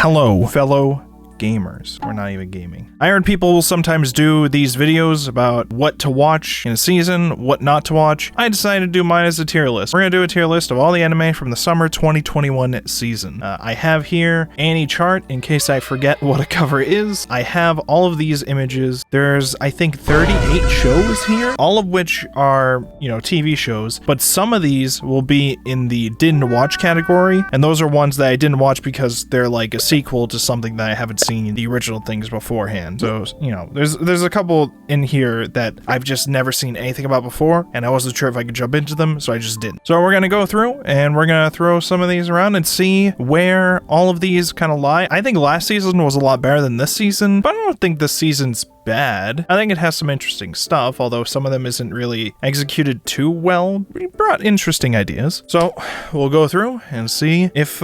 Hello, fellow gamers. We're not even gaming. I heard people will sometimes do these videos about what to watch in a season, what not to watch. I decided to do mine as a tier list. We're gonna do a tier list of all the anime from the summer 2021 season. I have here any chart in case I forget what a cover is. I have all of these images. There's, I think, 38 shows here, all of which are, TV shows, but some of these will be in the didn't watch category, and those are ones that I didn't watch because they're like a sequel to something that I haven't seen the original things beforehand. So, there's a couple in here that I've just never seen anything about before, and I wasn't sure if I could jump into them, so I just didn't. So we're gonna go through, and we're gonna throw some of these around and see where all of these kind of lie. I think last season was a lot better than this season, but I don't think this season's bad. I think it has some interesting stuff, although some of them isn't really executed too well. It brought interesting ideas. So we'll go through and see if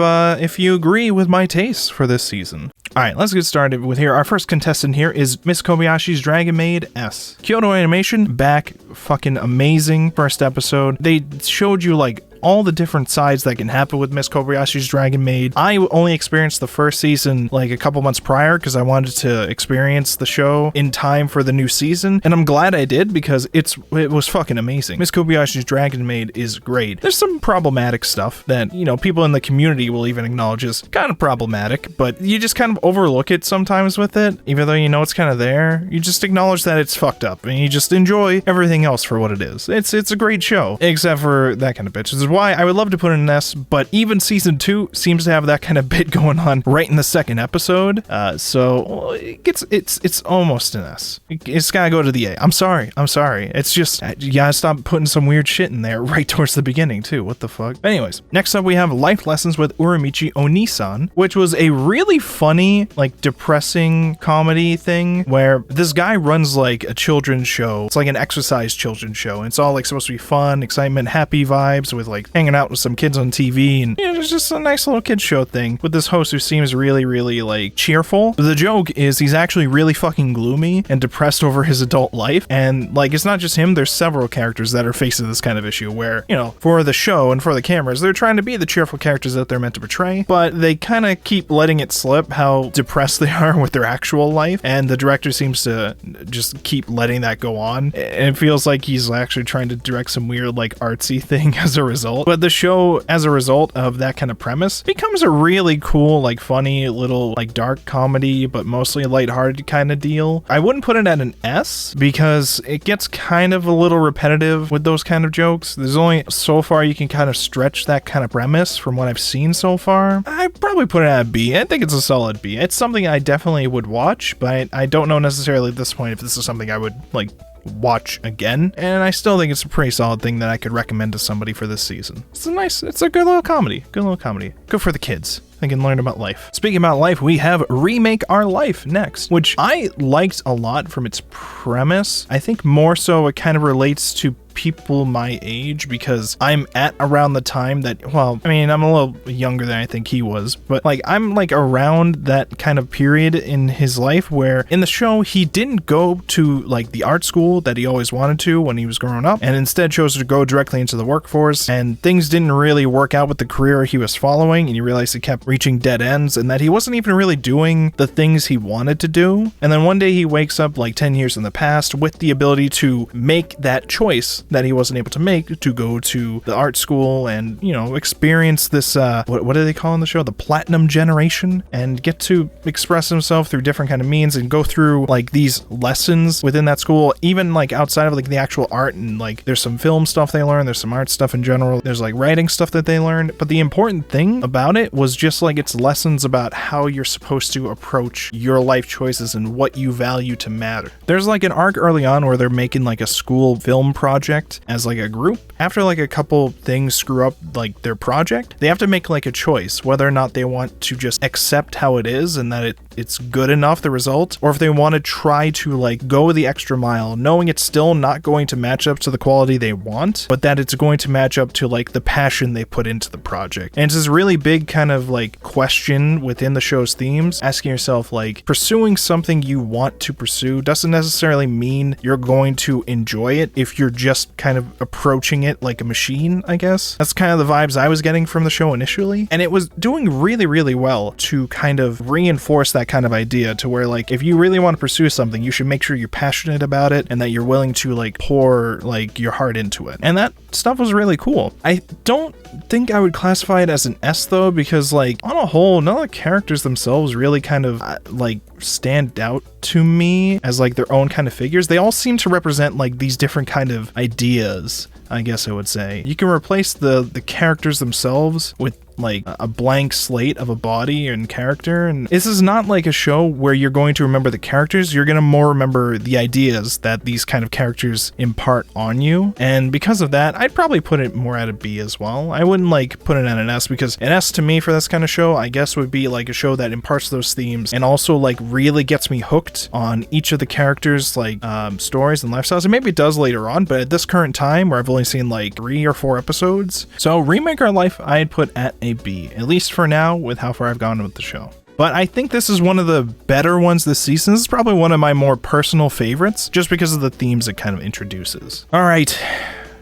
you agree with my tastes for this season. Alright, let's get started with here. Our first contestant here is Miss Kobayashi's Dragon Maid S. Kyoto Animation, back, fucking amazing first episode. They showed you like all the different sides that can happen with Miss Kobayashi's Dragon Maid. I only experienced the first season like a couple months prior because I wanted to experience the show in time for the new season, and I'm glad I did because it was fucking amazing. Miss Kobayashi's Dragon Maid is great. There's some problematic stuff that, people in the community will even acknowledge is kind of problematic, but you just kind of overlook it sometimes with it, even though it's kind of there. You just acknowledge that it's fucked up, and you just enjoy everything else for what it is. It's a great show, except for that kind of bitch. This is why I would love to put in an S, but even season 2 seems to have that kind of bit going on right in the second episode. So it's almost an S. It's gotta go to the A. I'm sorry. It's just, you gotta stop putting some weird shit in there right towards the beginning too. What the fuck? Anyways, next up we have Life Lessons with Uramichi Onii-san, which was a really funny, like depressing comedy thing where this guy runs like a children's show. It's like an exercise children's show, and it's all like supposed to be fun, excitement, happy vibes with like hanging out with some kids on TV, and it's just a nice little kid show thing with this host who seems really, really like cheerful. The joke is he's actually really fucking gloomy and depressed over his adult life, and like it's not just him, there's several characters that are facing this kind of issue where, for the show and for the cameras, they're trying to be the cheerful characters that they're meant to portray, but they kind of keep letting it slip how depressed they are with their actual life, and the director seems to just keep letting that go on, and it feels like he's actually trying to direct some weird like artsy thing as a result. But the show, as a result of that kind of premise, becomes a really cool, like funny little like dark comedy, but mostly a lighthearted kind of deal. I wouldn't put it at an S because it gets kind of a little repetitive with those kind of jokes. There's only so far you can kind of stretch that kind of premise from what I've seen so far. I'd probably put it at a B. I think it's a solid B. It's something I definitely would watch, but I don't know necessarily at this point if this is something I would like watch again, and I still think it's a pretty solid thing that I could recommend to somebody for this season. It's a good little comedy. Good for the kids. They can learn about life. Speaking about life, we have Remake Our Life next, which I liked a lot from its premise. I think more so it kind of relates to people my age because I'm at around the time that, well, I mean, I'm a little younger than I think he was, but like I'm like around that kind of period in his life where in the show he didn't go to like the art school that he always wanted to when he was growing up, and instead chose to go directly into the workforce, and things didn't really work out with the career he was following, and he realized he kept reaching dead ends and that he wasn't even really doing the things he wanted to do. And then one day he wakes up like 10 years in the past with the ability to make that choice that he wasn't able to make, to go to the art school and experience this what do they call in the show, the platinum generation, and get to express himself through different kind of means and go through like these lessons within that school, even like outside of like the actual art, and like there's some film stuff they learn, there's some art stuff in general, there's like writing stuff that they learned, but the important thing about it was just like it's lessons about how you're supposed to approach your life choices and what you value to matter. There's like an arc early on where they're making like a school film project as like a group. After like a couple things screw up like their project, they have to make like a choice whether or not they want to just accept how it is and that it it's good enough, the result, or if they want to try to like go the extra mile, knowing it's still not going to match up to the quality they want, but that it's going to match up to like the passion they put into the project. And it's this really big kind of like question within the show's themes, asking yourself like, pursuing something you want to pursue doesn't necessarily mean you're going to enjoy it if you're just kind of approaching it like a machine, I guess. That's kind of the vibes I was getting from the show initially, and it was doing really, really well to kind of reinforce that kind of idea to where like, if you really want to pursue something, you should make sure you're passionate about it and that you're willing to like pour like your heart into it. And that stuff was really cool. I don't think I would classify it as an S though, because like on a whole, none of the characters themselves really kind of like stand out to me as like their own kind of figures. They all seem to represent like these different kind of ideas, I guess I would say. You can replace the characters themselves with like a blank slate of a body and character, and this is not like a show where you're going to remember the characters, you're going to more remember the ideas that these kind of characters impart on you. And because of that, I'd probably put it more at a B as well. I wouldn't like put it at an S, because an S to me for this kind of show, I guess, would be like a show that imparts those themes and also like really gets me hooked on each of the characters like stories and lifestyles. And maybe it does later on, but at this current time where I've only seen like 3 or 4 episodes, so Remake Our Life I'd put at a B, at least for now with how far I've gone with the show. But I think this is one of the better ones this season. This is probably one of my more personal favorites, just because of the themes it kind of introduces. All right.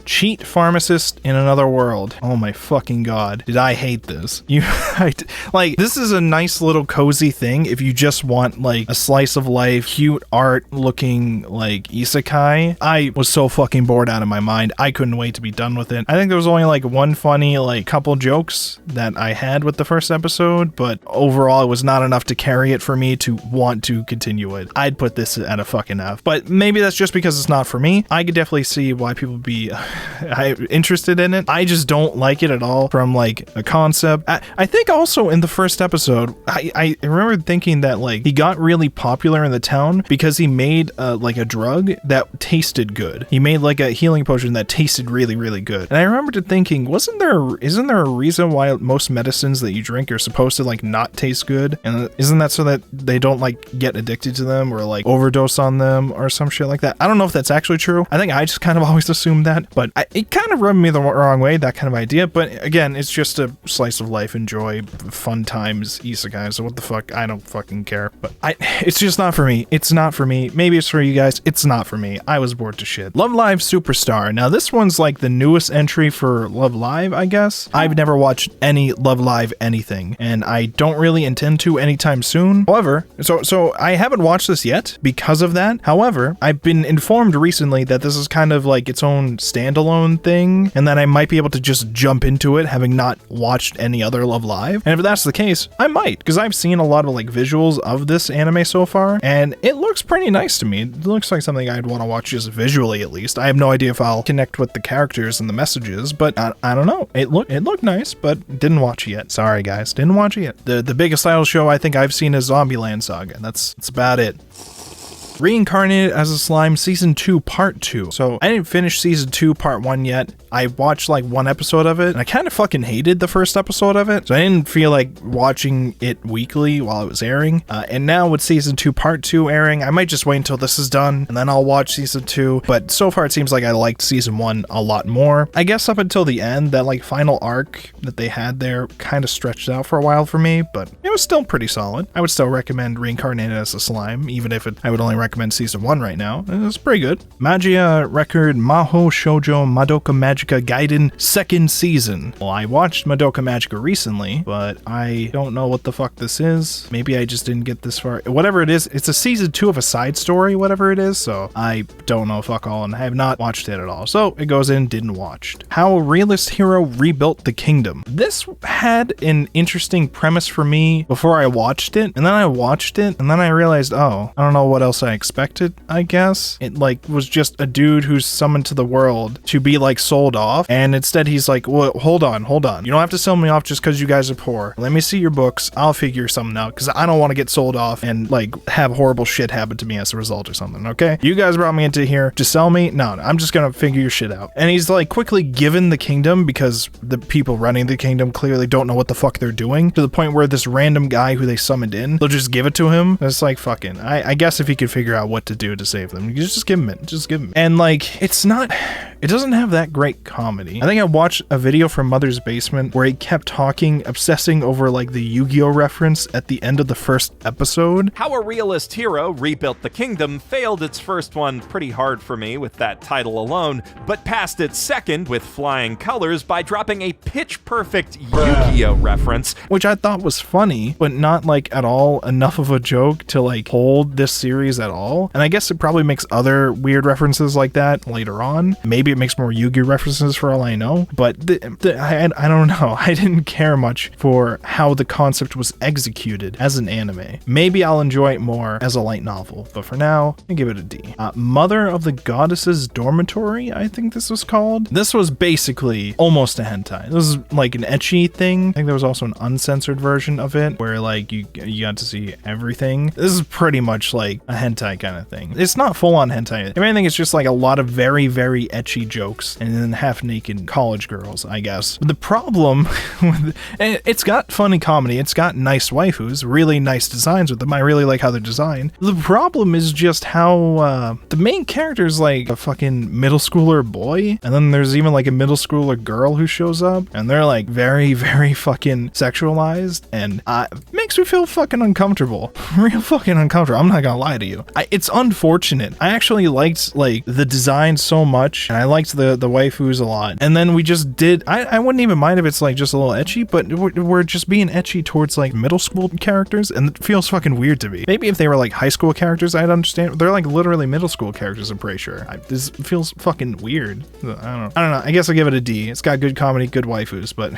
Cheat Pharmacist in Another World. Oh my fucking god. Did I hate this? Like, this is a nice little cozy thing if you just want like a slice of life, cute art looking like isekai. I was so fucking bored out of my mind. I couldn't wait to be done with it. I think there was only like one funny like couple jokes that I had with the first episode, but overall it was not enough to carry it for me to want to continue it. I'd put this at a fucking F, but maybe that's just because it's not for me. I could definitely see why people would be interested in it. I just don't like it at all from like a concept. I think also in the first episode, I remember thinking that like he got really popular in the town because he made like a drug that tasted good. He made like a healing potion that tasted really, really good. And I remember thinking, isn't there a reason why most medicines that you drink are supposed to like not taste good? And isn't that so that they don't like get addicted to them or like overdose on them or some shit like that? I don't know if that's actually true. I think I just kind of always assumed that, but it kind of rubbed me the wrong way, that kind of idea. But again, it's just a slice of life, enjoy fun times isekai, so what the fuck, I don't fucking care. But it's just not for me. It's not for me. Maybe it's for you guys. It's not for me. I was bored to shit. Love Live Superstar. Now this one's like the newest entry for Love Live, I guess. I've never watched any Love Live anything, and I don't really intend to anytime soon. However, so I haven't watched this yet because of that. However, I've been informed recently that this is kind of like its own standalone thing, and that I might be able to just jump into it having not watched any other Love Live. And if that's the case, I might, because I've seen a lot of like visuals of this anime so far, and it looks pretty nice to me. It looks like something I'd want to watch just visually at least. I have no idea if I'll connect with the characters and the messages, but I don't know. It looked nice, but didn't watch it yet. Sorry guys, didn't watch it yet. The biggest idol show I think I've seen is Zombieland Saga. That's about it. Reincarnated as a Slime Season 2 Part 2. So I didn't finish Season 2 Part 1 yet. I watched like one episode of it, and I kind of fucking hated the first episode of it, so I didn't feel like watching it weekly while it was airing. And now with Season 2 Part 2 airing, I might just wait until this is done, and then I'll watch Season 2. But so far it seems like I liked Season 1 a lot more. I guess up until the end, that like final arc that they had there kind of stretched out for a while for me, but it was still pretty solid. I would still recommend Reincarnated as a Slime, even if I would only recommend Season 1 right now. It's pretty good. Magia record Mahou Shoujo Madoka Magica Gaiden second season. Well, I watched Madoka Magica recently, but I don't know what the fuck this is. Maybe I just didn't get this far. Whatever it is, it's a Season 2 of a side story, whatever it is, so I don't know fuck all, and I have not watched it at all. So it goes in, didn't watch. How a Realist Hero Rebuilt the Kingdom. This had an interesting premise for me before I watched it, and then I watched it, and then I realized, oh, I don't know what else I expected, I guess. It like was just a dude who's summoned to the world to be like sold off, and instead he's like, well, hold on. You don't have to sell me off just because you guys are poor. Let me see your books. I'll figure something out because I don't want to get sold off and like have horrible shit happen to me as a result or something, okay? You guys brought me into here to sell me? No, I'm just gonna figure your shit out. And he's like quickly given the kingdom because the people running the kingdom clearly don't know what the fuck they're doing, to the point where this random guy who they summoned in, they'll just give it to him. It's like, fucking, I guess if he could figure out what to do to save them, you just give him it. Just give him it. And like, it doesn't have that great comedy. I think I watched a video from Mother's Basement where he kept talking, obsessing over like the Yu-Gi-Oh reference at the end of the first episode. How a realist hero rebuilt the kingdom failed its first one pretty hard for me with that title alone, but passed its second with flying colors by dropping a pitch-perfect Yu-Gi-Oh reference. Which I thought was funny, but not like at all enough of a joke to like hold this series at all. And I guess it probably makes other weird references like that later on. Maybe it makes more Yu-Gi-Oh references for all I know, but I don't know. I didn't care much for how the concept was executed as an anime. Maybe I'll enjoy it more as a light novel, but for now, I give it a D. Mother of the Goddesses Dormitory, I think this was called. This was basically almost a hentai. This was like an ecchi thing. I think there was also an uncensored version of it where like you got to see everything. This is pretty much like a hentai kind of thing. It's not full on hentai. If anything, it's just like a lot of very, very ecchi jokes and then half naked college girls, I guess. But the problem with it's got funny comedy. It's got nice waifus, really nice designs with them. I really like how they're designed. The problem is just how the main character is like a fucking middle schooler boy, and then there's even like a middle schooler girl who shows up, and they're like very, very fucking sexualized, and it makes me feel fucking uncomfortable. Real fucking uncomfortable. I'm not gonna lie to you. It's unfortunate. I actually liked like the design so much, and I liked the waifus a lot. And then we just did. I wouldn't even mind if it's like just a little ecchi, but we're just being ecchi towards like middle school characters, and it feels fucking weird to me. Maybe if they were like high school characters, I'd understand. They're like literally middle school characters, I'm pretty sure. This feels fucking weird. I don't know. I guess I'll give it a D. It's got good comedy, good waifus, but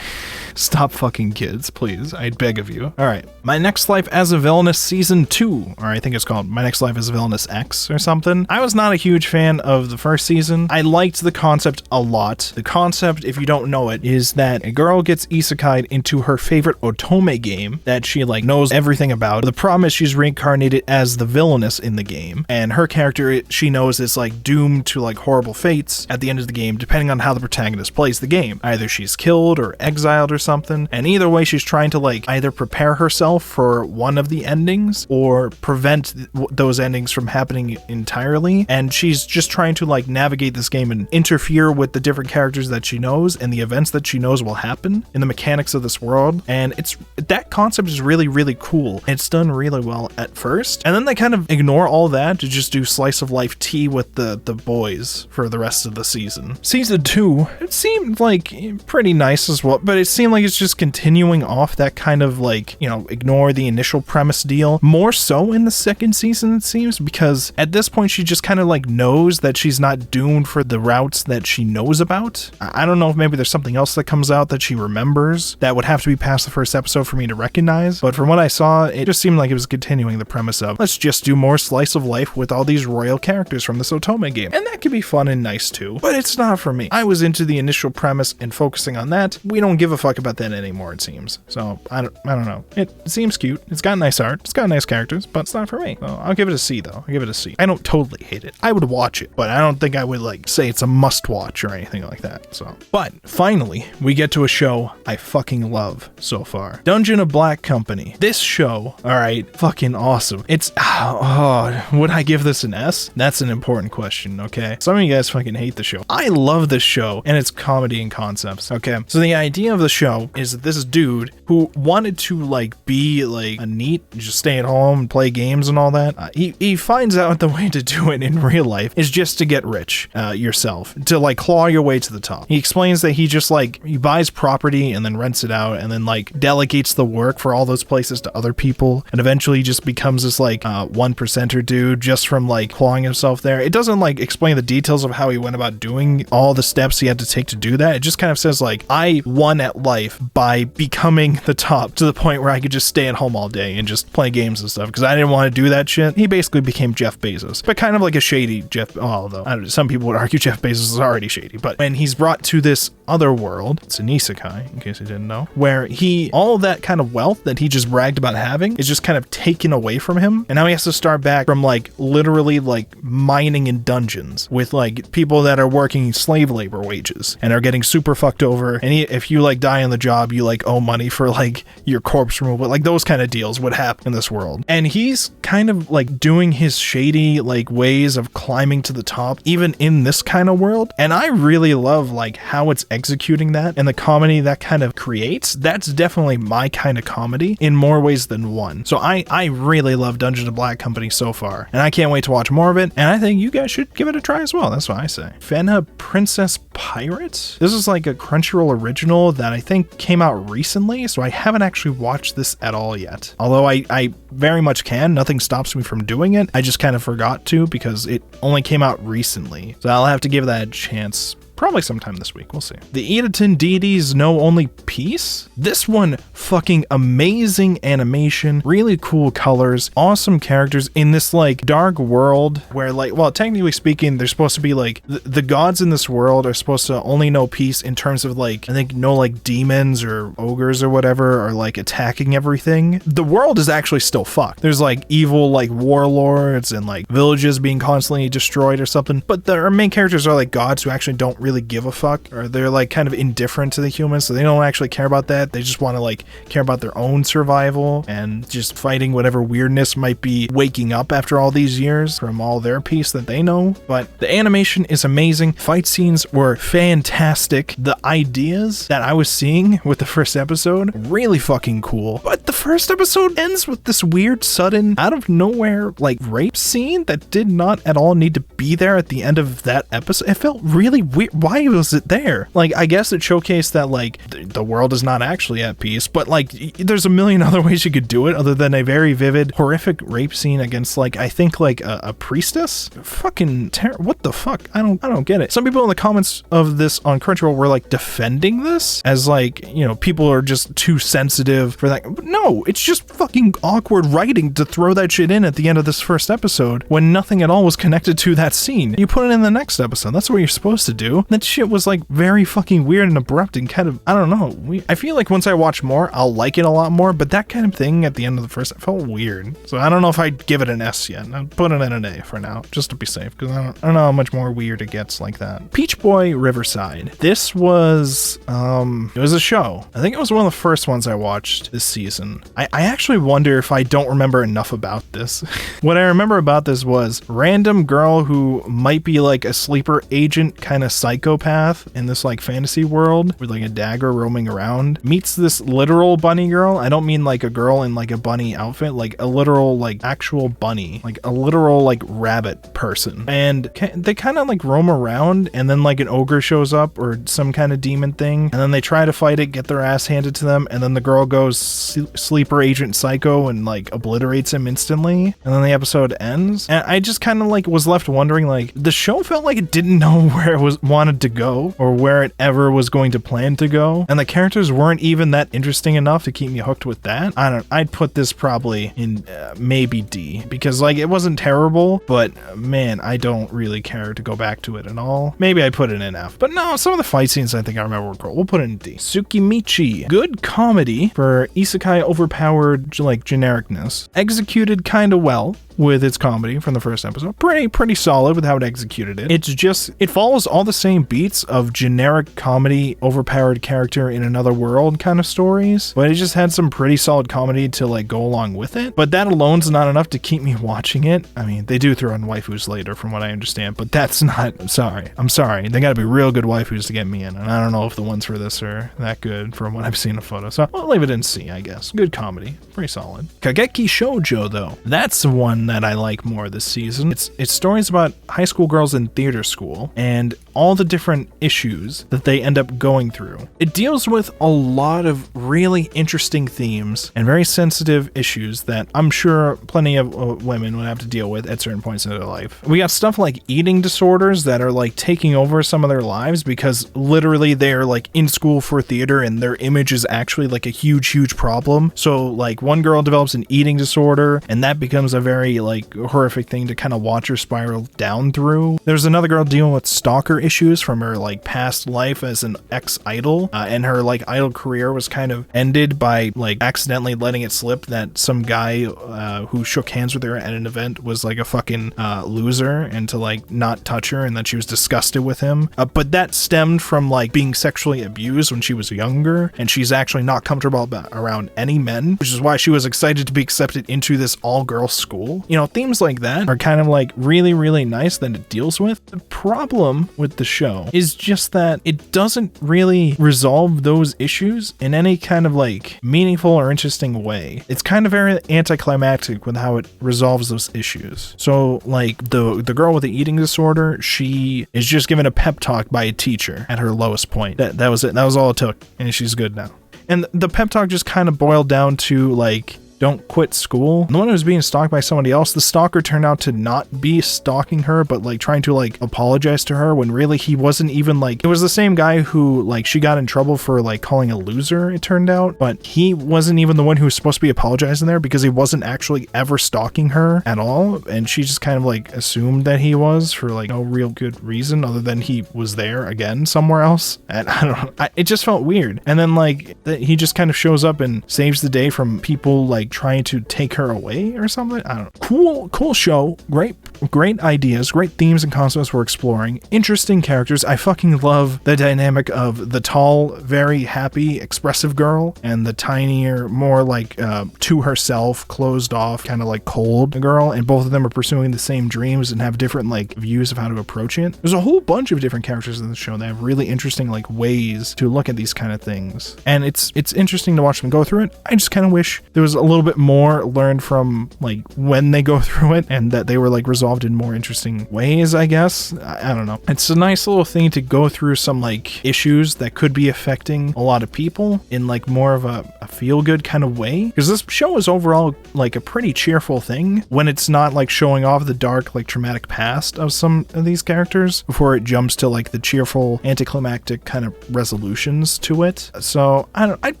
stop fucking kids, please. I beg of you. All right. My Next Life as a Villainess Season 2, or I think it's called My Next Life as a Villainess X or something. I was not a huge fan of the first season. I liked the concept a lot. The concept, if you don't know it, is that a girl gets isekai'd into her favorite otome game that she like knows everything about. The problem is she's reincarnated as the villainess in the game, and her character, she knows, is like doomed to like horrible fates at the end of the game, depending on how the protagonist plays the game. Either she's killed or exiled or something, and either way she's trying to like either prepare herself for one of the endings or prevent those endings from happening entirely, and she's just trying to like navigate this game and interfere with the different characters that she knows and the events that she knows will happen in the mechanics of this world. And that concept is really, really cool. It's done really well at first, and then they kind of ignore all that to just do slice of life tea with the boys for the rest of the season. Season 2, it seemed like pretty nice as well, but it seemed like it's just continuing off that kind of like, you know, ignore the initial premise deal. More so in the second season, it seems, because at this point she just kind of like knows that she's not doomed for the routes that she knows about. I don't know if maybe there's something else that comes out that she remembers that would have to be past the first episode for me to recognize, but from what I saw, it just seemed like it was continuing the premise of, let's just do more slice of life with all these royal characters from this otome game. And that could be fun and nice too, but it's not for me. I was into the initial premise and focusing on that. We don't give a fuck about that anymore, it seems. So I don't know. It seems cute. It's got nice art. It's got nice characters, but it's not for me. So I'll give it a C though. I'll give it a C. I don't totally hate it. I would watch it, but I don't think I would like say it's a must watch or anything like that. So, but finally we get to a show I fucking love so far. Dungeon of Black Company. This show, all right, fucking awesome. It's, would I give this an S? That's an important question, okay? Some of you guys fucking hate the show. I love this show and its comedy and concepts, okay? So the idea of the show is that this dude who wanted to like be like a neat, just stay at home and play games and all that, he finds out the way to do it in real life is just to get rich yourself, to like claw your way to the top. He explains that he just like, he buys property and then rents it out and then like delegates the work for all those places to other people, and eventually he just becomes this like 1%er dude just from like clawing himself there. It doesn't like explain the details of how he went about doing all the steps he had to take to do that. It just kind of says like, I won at life by becoming the top to the point where I could just stay at home all day and just play games and stuff because I didn't want to do that shit. He basically basically became Jeff Bezos, but kind of like a shady Jeff, although I don't know, some people would argue Jeff Bezos is already shady, but when he's brought to this other world, it's an isekai, in case you didn't know, where all of that kind of wealth that he just bragged about having is just kind of taken away from him, and now he has to start back from like literally like mining in dungeons with like people that are working slave labor wages and are getting super fucked over, and if you like die on the job, you like owe money for like your corpse removal, like those kind of deals would happen in this world. And he's kind of like doing his shady like ways of climbing to the top even in this kind of world, and I really love like how it's executing that and the comedy that kind of creates. That's definitely my kind of comedy in more ways than one. So I really love Dungeon of Black Company so far, and I can't wait to watch more of it, and I think you guys should give it a try as well. That's what I say. Fena Princess Pirates? This is like a Crunchyroll original that I think came out recently, so I haven't actually watched this at all yet. Although I very much can. Nothing stops me from doing it. I just kind of forgot to because it only came out recently. So I'll have to give that a chance. Probably sometime this week, we'll see. The Idaten Deities Know Only Peace? This one, fucking amazing animation, really cool colors, awesome characters in this like dark world where like, well, technically speaking, they're supposed to be like, the gods in this world are supposed to only know peace in terms of like, I think no like demons or ogres or whatever are like attacking everything. The world is actually still fucked. There's like evil like warlords and like villages being constantly destroyed or something, but our main characters are like gods who actually don't really give a fuck, or they're like kind of indifferent to the humans, so they don't actually care about that. They just want to like care about their own survival and just fighting whatever weirdness might be waking up after all these years from all their peace that they know. But the animation is amazing. Fight scenes were fantastic. The ideas that I was seeing with the first episode, really fucking cool. But the first episode ends with this weird, sudden, out of nowhere, like rape scene that did not at all need to be there at the end of that episode. It felt really weird. Why was it there? Like, I guess it showcased that like the world is not actually at peace, but like there's a million other ways you could do it other than a very vivid, horrific rape scene against like, I think like a priestess. Fucking what the fuck? I don't get it. Some people in the comments of this on Crunchyroll were like defending this as like, you know, people are just too sensitive for that. But no, it's just fucking awkward writing to throw that shit in at the end of this first episode when nothing at all was connected to that scene. You put it in the next episode. That's what you're supposed to do. That shit was like very fucking weird and abrupt and kind of, I don't know. I feel like once I watch more, I'll like it a lot more, but that kind of thing at the end of the first, it felt weird. So I don't know if I'd give it an S yet. I'll put it in an A for now, just to be safe, because I don't know how much more weird it gets like that. Peach Boy Riverside. This was, it was a show. I think it was one of the first ones I watched this season. I actually wonder if I don't remember enough about this. What I remember about this was random girl who might be like a sleeper agent kind of psychopath in this like fantasy world with like a dagger roaming around, meets this literal bunny girl. I don't mean like a girl in like a bunny outfit, like a literal like actual bunny, like a literal like rabbit person. And they kind of like roam around, and then like an ogre shows up or some kind of demon thing, and then they try to fight it, get their ass handed to them, and then the girl goes sleeper agent psycho and like obliterates him instantly, and then the episode ends. And I just kind of like was left wondering, like, the show felt like it didn't know where it was wanted to go or where it ever was going to plan to go, and the characters weren't even that interesting enough to keep me hooked with that. I'd put this probably in maybe D, because like it wasn't terrible, but man, I don't really care to go back to it at all. Maybe I put it in F, but no, some of the fight scenes I think I remember were cool. We'll put it in D. TSUKIMICHI, good comedy for isekai overpowered like genericness, executed kind of well with its comedy from the first episode. Pretty solid with how it executed it. It's just, it follows all the same beats of generic comedy, overpowered character in another world kind of stories, but it just had some pretty solid comedy to like go along with it. But that alone's not enough to keep me watching it. I mean, they do throw in waifus later from what I understand, but that's not, I'm sorry. They gotta be real good waifus to get me in, and I don't know if the ones for this are that good from what I've seen of photos. So I'll leave it in C, I guess. Good comedy. Pretty solid. Kageki Shoujo though, that's the one that I like more this season. It's stories about high school girls in theater school, and all the different issues that they end up going through. It deals with a lot of really interesting themes and very sensitive issues that I'm sure plenty of women would have to deal with at certain points in their life. We got stuff like eating disorders that are like taking over some of their lives because literally they're like in school for theater and their image is actually like a huge problem. So like one girl develops an eating disorder and that becomes a very like horrific thing to kind of watch her spiral down through. There's another girl dealing with stalker issues from her like past life as an ex-idol, and her like idol career was kind of ended by like accidentally letting it slip that some guy who shook hands with her at an event was like a fucking loser and to like not touch her, and that she was disgusted with him. But that stemmed from like being sexually abused when she was younger, and she's actually not comfortable around any men, which is why she was excited to be accepted into this all-girls school. You know, themes like that are kind of like really nice that it deals with. The problem with the show is just that it doesn't really resolve those issues in any kind of like meaningful or interesting way. It's kind of very anticlimactic with how it resolves those issues. So like the girl with the eating disorder, she is just given a pep talk by a teacher at her lowest point. That was it. That was all it took, and she's good now. And the pep talk just kind of boiled down to like, don't quit school. The one who was being stalked by somebody else, the stalker turned out to not be stalking her, but like trying to like apologize to her when really he wasn't even like, it was the same guy who like she got in trouble for like calling a loser, it turned out, but he wasn't even the one who was supposed to be apologizing there because he wasn't actually ever stalking her at all. And she just kind of like assumed that he was for like no real good reason other than he was there again somewhere else. And I don't know, it just felt weird. And then like he just kind of shows up and saves the day from people like trying to take her away or something. I don't know. Cool show. Great ideas, great themes and concepts we're exploring. Interesting characters. I fucking love the dynamic of the tall, very happy, expressive girl and the tinier, more like to herself, closed off, kind of like cold girl. And both of them are pursuing the same dreams and have different like views of how to approach it. There's a whole bunch of different characters in the show that have really interesting like ways to look at these kind of things. And it's interesting to watch them go through it. I just kind of wish there was a little bit more learned from like when they go through it and that they were like resolved in more interesting ways, I guess. I don't know. It's a nice little thing to go through some like issues that could be affecting a lot of people in like more of a feel-good kind of way, because this show is overall like a pretty cheerful thing when it's not like showing off the dark like traumatic past of some of these characters before it jumps to like the cheerful anticlimactic kind of resolutions to it. So I'd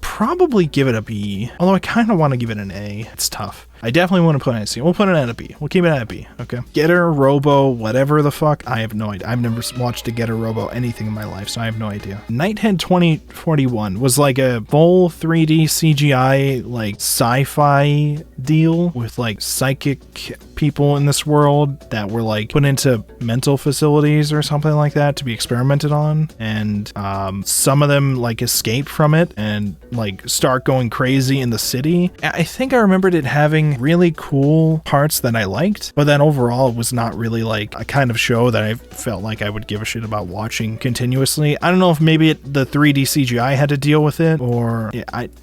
probably give it a B, although I kind of want to give it an A. It's tough. I definitely want to put it in a C. We'll put it at a B. We'll keep it at a B, okay? Getter, Robo, whatever the fuck, I have no idea. I've never watched a Getter, Robo, anything in my life, so I have no idea. Nighthead 2041 was like a full 3D CGI, like sci-fi deal with like psychic people in this world that were like put into mental facilities or something like that to be experimented on. And some of them like escape from it and like start going crazy in the city. I think I remembered it having really cool parts that I liked, but then overall it was not really like a kind of show that I felt like I would give a shit about watching continuously. I don't know if maybe the 3D CGI had to deal with it, or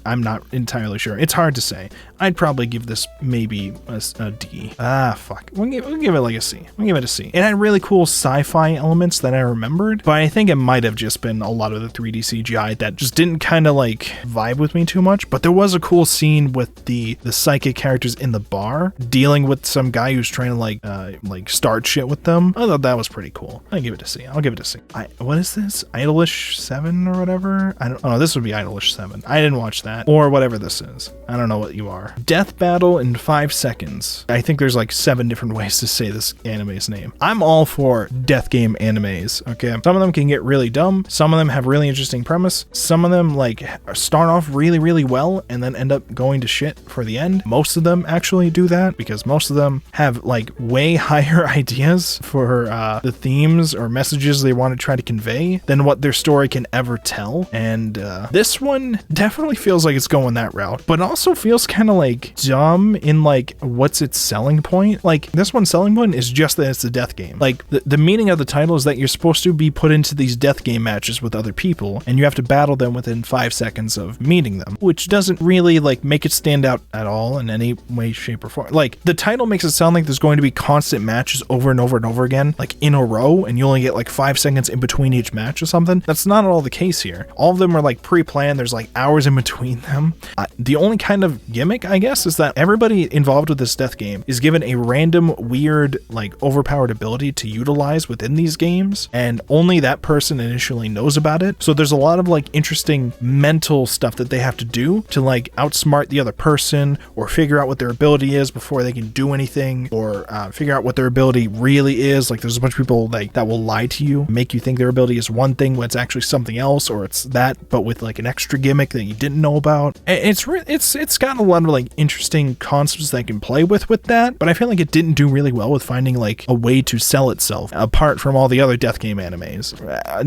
I'm not entirely sure. It's hard to say. I'd probably give this maybe a D. Fuck. We'll give it like a C. We'll give it a C. It had really cool sci-fi elements that I remembered, but I think it might have just been a lot of the 3D CGI that just didn't kind of like vibe with me too much. But there was a cool scene with the psychic characters in the bar dealing with some guy who's trying to like start shit with them. I thought that was pretty cool. I'll give it a C. I'll give it a C. What is this? Idolish 7 or whatever? I don't know. This would be Idolish 7. I didn't watch that, or whatever this is. I don't know what you are. Death Battle in 5 seconds. I think there's like 7 different ways to say this anime's name. I'm all for death game animes, okay? Some of them can get really dumb. Some of them have really interesting premise. Some of them like start off really well and then end up going to shit for the end. Most of them actually do that because most of them have like way higher ideas for the themes or messages they want to try to convey than what their story can ever tell. And this one definitely feels like it's going that route, but also feels kind of like dumb in like what's its selling point. Like this one's selling point is just that it's a death game. Like the meaning of the title is that you're supposed to be put into these death game matches with other people and you have to battle them within 5 seconds of meeting them, which doesn't really like make it stand out at all in any way, shape, or form. Like, the title makes it sound like there's going to be constant matches over and over and over again, like in a row, and you only get like 5 seconds in between each match or something. That's not at all the case here. All of them are like pre-planned. There's like hours in between them. The only kind of gimmick, I guess, is that everybody involved with this death game is given a random, weird, like overpowered ability to utilize within these games, and only that person initially knows about it. So there's a lot of like interesting mental stuff that they have to do to like outsmart the other person, or figure out what their ability is before they can do anything, or figure out what their ability really is. Like, there's a bunch of people like that will lie to you, make you think their ability is one thing when it's actually something else, or it's that but with like an extra gimmick that you didn't know about. It's got a lot of like interesting concepts that I can play with that, but I feel like it didn't do really well with finding like a way to sell itself apart from all the other death game animes.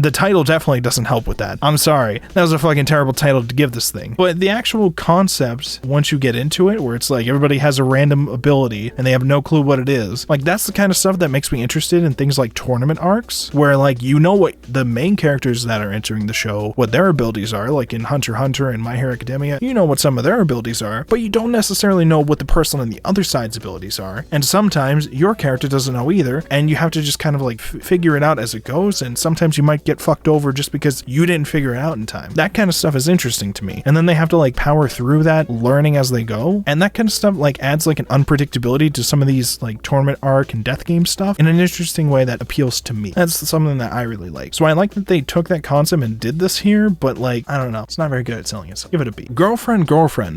The title definitely doesn't help with that. I'm sorry, that was a fucking terrible title to give this thing. But the actual concept, once you get into it, where it's like everybody has a random ability and they have no clue what it is, like that's the kind of stuff that makes me interested in things like tournament arcs, where like you know what the main characters that are entering the show, what their abilities are. Like in Hunter x Hunter and My Hero Academia, you know what some of their abilities are, but you don't necessarily know what the person on the other side's abilities are, and sometimes your character doesn't know either, and you have to just kind of like figure it out as it goes, and sometimes you might get fucked over just because you didn't figure it out in time. That kind of stuff is interesting to me, and then they have to like power through that, learning as they go, and that kind of stuff like adds like an unpredictability to some of these like tournament arc and death game stuff in an interesting way that appeals to me. That's something that I really like. So I like that they took that concept and did this here, but like, I don't know, it's not very good at selling itself. Give it a B. Girlfriend,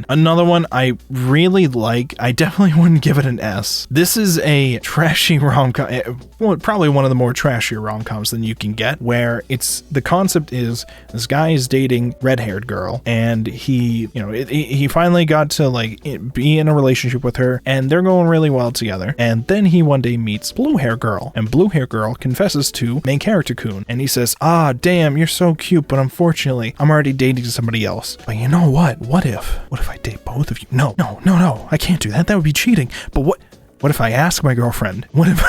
another one I really like. I definitely wouldn't give it an S. This is a trashy rom-com, well, probably one of the more trashier rom-coms than you can get, where the concept is this guy is dating red-haired girl, and he finally got to like be in a relationship with her, and they're going really well together, and then he one day meets blue-hair girl, and blue-hair girl confesses to main character Kun, and he says, damn, you're so cute, but unfortunately I'm already dating somebody else. But you know what if I date both of you? No, I can't do that. That would be cheating. But what if I ask my girlfriend? What if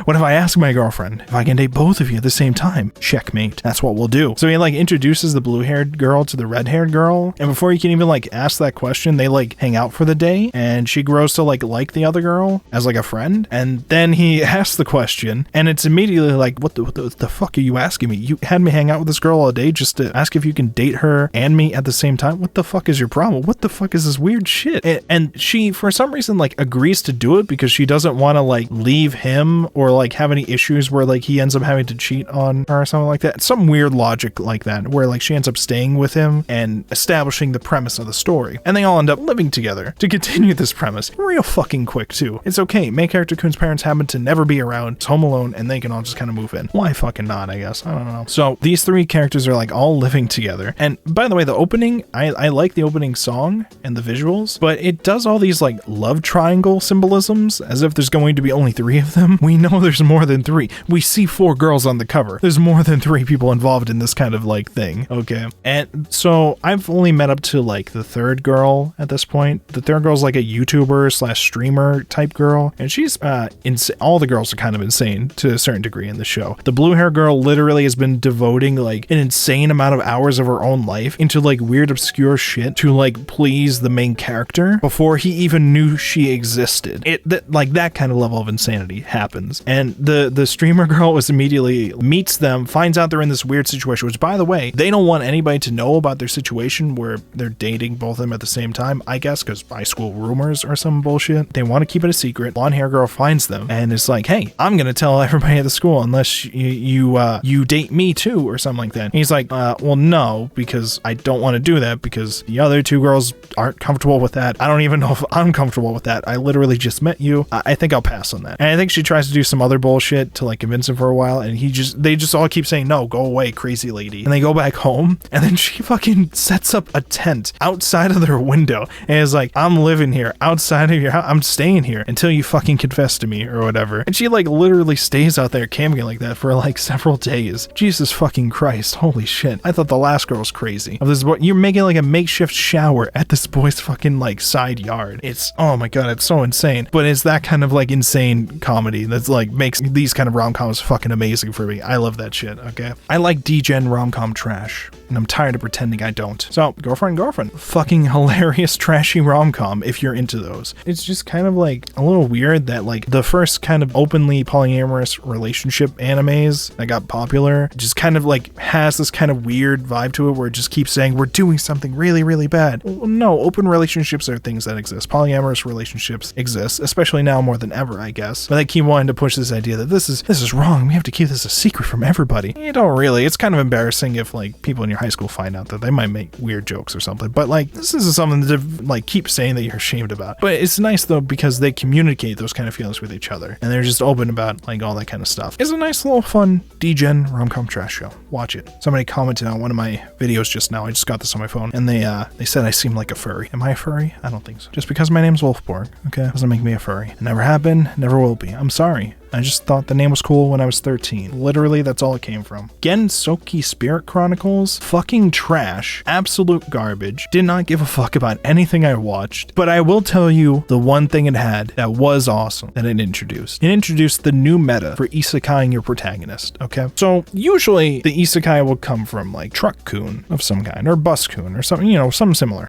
I ask my girlfriend if I can date both of you at the same time? Checkmate. That's what we'll do. So he like introduces the blue-haired girl to the red-haired girl, and before you can even like ask that question, they like hang out for the day, and she grows to like the other girl as like a friend, and then he asks the question, and it's immediately like, what the fuck are you asking me? You had me hang out with this girl all day just to ask if you can date her and me at the same time? What the fuck is your problem? What the fuck is this weird shit? And she, for some reason, like agrees to do it because she doesn't want to like leave him or like have any issues where like he ends up having to cheat on her or something like that. Some weird logic like that where like she ends up staying with him and establishing the premise of the story, and they all end up living together to continue this premise real fucking quick too. It's okay, main character Kun's parents happen to never be around, it's home alone, and they can all just kind of move in. Why fucking not, I guess. I don't know. So these three characters are like all living together, and by the way, the opening, I like the opening song and the visuals, but it does all these like love triangle symbolisms as if there's going to be only 3 of them. We know there's more than 3. We see 4 girls on the cover. There's more than 3 people involved in this kind of like thing. Okay. And so I've only met up to like the 3rd girl at this point. The 3rd girl's like a YouTuber / streamer type girl, and she's all the girls are kind of insane to a certain degree in the show. The blue hair girl literally has been devoting like an insane amount of hours of her own life into like weird obscure shit to like please the main character before he even knew she existed. That kind of level of insanity happens. And the streamer girl immediately meets them, finds out they're in this weird situation, which by the way, they don't want anybody to know about their situation where they're dating both of them at the same time, I guess, because high school rumors or some bullshit. They want to keep it a secret. Blonde hair girl finds them and is like, hey, I'm gonna tell everybody at the school unless you date me too or something like that. And he's like, well, no, because I don't want to do that because the other 2 girls aren't comfortable with that. I don't even know if I'm comfortable with that. I literally just met you. I think I'll pass on that. And I think she tries to do some other bullshit to like convince him for a while, and they just all keep saying, no, go away, crazy lady. And they go back home, and then she fucking sets up a tent outside of their window and is like, I'm living here outside of your house. I'm staying here until you fucking confess to me or whatever. And she like literally stays out there camping like that for like several days. Jesus fucking Christ. Holy shit. I thought the last girl was crazy. Of this boy, you're making like a makeshift shower at this boy's fucking like side yard. It's, oh my god, it's so insane. But it's that kind of like insane comedy that's like makes these kind of rom-coms fucking amazing for me. I love that shit. Okay. I like D-gen rom-com trash. and I'm tired of pretending I don't. So, Girlfriend. Fucking hilarious, trashy rom-com if you're into those. It's just kind of like a little weird that like the first kind of openly polyamorous relationship animes that got popular just kind of like has this kind of weird vibe to it where it just keeps saying we're doing something really, really bad. Well, no, open relationships are things that exist. Polyamorous relationships exist, especially now more than ever, I guess. But they keep wanting to push this idea that this is wrong. We have to keep this a secret from everybody. You don't really. It's kind of embarrassing if like people in your high school find out that they might make weird jokes or something. But like this is something to like keep saying that you're ashamed about. But it's nice though because they communicate those kind of feelings with each other and they're just open about like all that kind of stuff. It's a nice little fun D-Gen rom-com trash show. Watch it. Somebody commented on one of my videos just now. I just got this on my phone and they said I seem like a furry. Am I a furry? I don't think so. Just because my name's Wolfborg, okay, doesn't make me a furry. It never happened, never will be. I'm sorry. I just thought the name was cool when I was 13. Literally, that's all it came from. Gensouki Spirit Chronicles, fucking trash, absolute garbage. Did not give a fuck about anything I watched, but I will tell you the one thing it had that was awesome that it introduced. It introduced the new meta for isekaiing your protagonist, okay? So usually the isekai will come from like truck-kun of some kind, or bus-kun, or something, you know, something similar.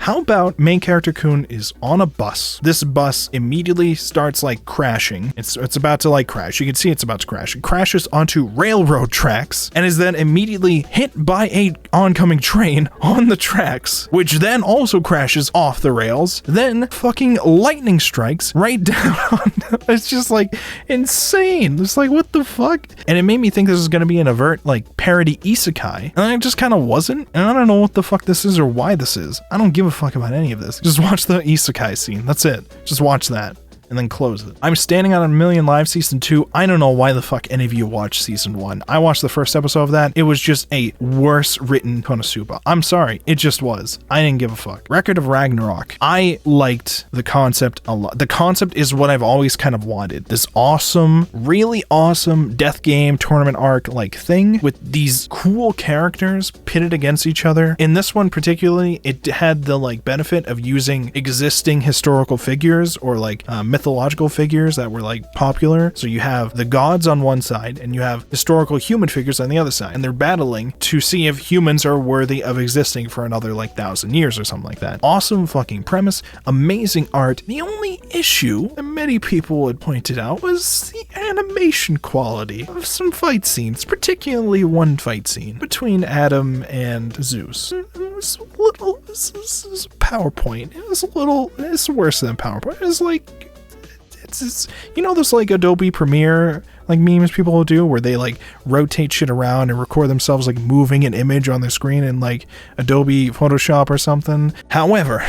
How about main character Kun is on a bus. This bus immediately starts like crashing. It's about to like crash. You can see it's about to crash. It crashes onto railroad tracks and is then immediately hit by a oncoming train on the tracks, which then also crashes off the rails. Then fucking lightning strikes right down on it's just like insane. It's like, what the fuck? And it made me think this was going to be an overt like parody isekai. And it just kind of wasn't. And I don't know what the fuck this is or why this is. I don't give a fuck about any of this. Just watch the isekai scene. That's it. Just watch that. And then close it. I'm standing on a million live season 2. I don't know why the fuck any of you watched season 1. I watched the first episode of that. It was just a worse written Konosuba. I'm sorry. It just was. I didn't give a fuck. Record of Ragnarok. I liked the concept a lot. The concept is what I've always kind of wanted. This awesome, really awesome death game tournament arc like thing with these cool characters pitted against each other. In this one particularly, it had the like benefit of using existing historical figures or like mythological figures that were like popular. So you have the gods on one side and you have historical human figures on the other side, and they're battling to see if humans are worthy of existing for another like 1,000 years or something like that. Awesome fucking premise, amazing art. The only issue that many people had pointed out was the animation quality of some fight scenes, particularly one fight scene between Adam and Zeus. It was a little, this is PowerPoint. It's worse than PowerPoint. It was like, it's you know those like Adobe Premiere like memes people will do where they like rotate shit around and record themselves like moving an image on their screen in like Adobe Photoshop or something. However,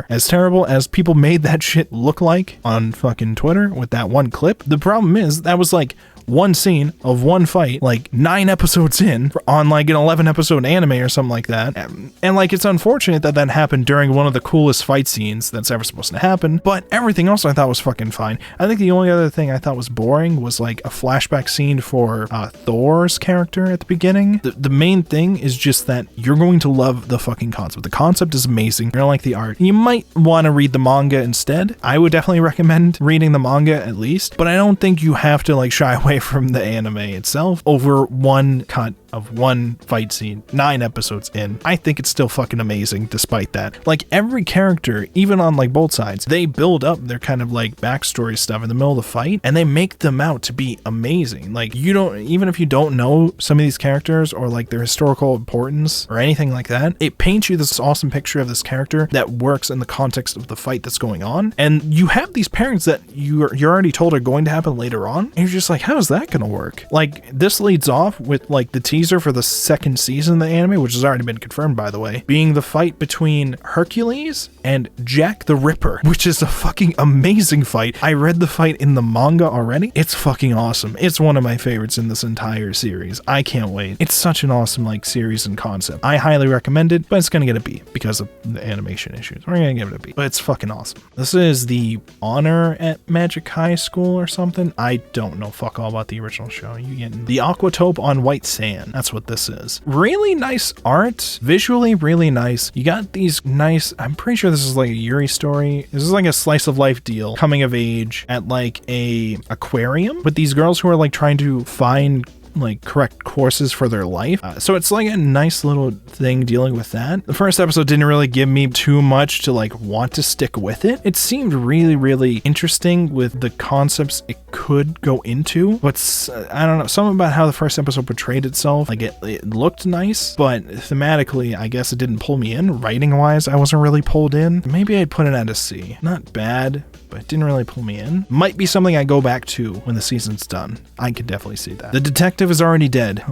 as terrible as people made that shit look like on fucking Twitter with that one clip, the problem is that was like one scene of one fight, like 9 episodes in on like an 11 episode anime or something like that. And like, it's unfortunate that that happened during one of the coolest fight scenes that's ever supposed to happen, but everything else I thought was fucking fine. I think the only other thing I thought was boring was like a flashback scene for Thor's character at the beginning. The main thing is just that you're going to love the fucking concept. The concept is amazing. You're gonna like the art. You might want to read the manga instead. I would definitely recommend reading the manga at least, but I don't think you have to like shy away from the anime itself over one cut of one fight scene 9 episodes in. I think it's still fucking amazing despite that. Like every character, even on like both sides, they build up their kind of like backstory stuff in the middle of the fight and they make them out to be amazing. Like you don't, even if you don't know some of these characters or like their historical importance or anything like that, it paints you this awesome picture of this character that works in the context of the fight that's going on. And you have these pairings that you're already told are going to happen later on. And you're just like, how is that gonna work? Like this leads off with like the teaser for the second season of the anime, which has already been confirmed by the way, being the fight between Hercules and Jack the Ripper, which is a fucking amazing fight. I read the fight in the manga already. It's fucking awesome. It's one of my favorites in this entire series. I can't wait. It's such an awesome like series and concept. I highly recommend it, but it's gonna get a B because of the animation issues. We're gonna give it a B, but it's fucking awesome. This is the honor at Magic High School or something. I don't know fuck all about the original show. You getting the Aquatope on White Sand. again. That's what this is. Really nice art, visually really nice. You got these nice, I'm pretty sure this is like a Yuri story. This is like a slice of life deal, coming of age at like a aquarium with these girls who are like trying to find like correct courses for their life. So it's like a nice little thing dealing with that. The first episode didn't really give me too much to like want to stick with it. It seemed really, really interesting with the concepts it could go into. But I don't know, something about how the first episode portrayed itself, like it looked nice, but thematically, I guess it didn't pull me in. Writing wise, I wasn't really pulled in. Maybe I'd put it at a C. Not bad, but it didn't really pull me in. Might be something I go back to when the season's done. I could definitely see that. The detective is already dead.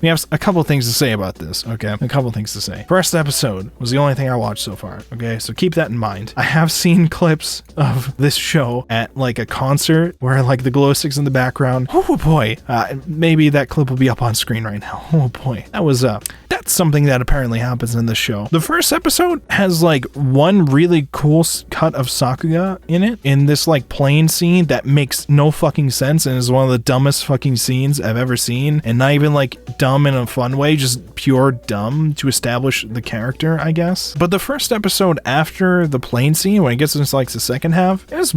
We have a couple things to say about this, okay? A couple things to say. First episode was the only thing I watched so far, okay? So keep that in mind. I have seen clips of this show at like a concert where like the glow sticks in the background. Oh boy. Maybe that clip will be up on screen right now. Oh boy. That's something that apparently happens in this show. The first episode has like one really cool cut of Sakuga in it, in this like plane scene that makes no fucking sense and is one of the dumbest fucking scenes I've ever seen, and not even like dumb in a fun way, just pure dumb to establish the character, I guess. But the first episode after the plane scene, when it gets into like the second half, it was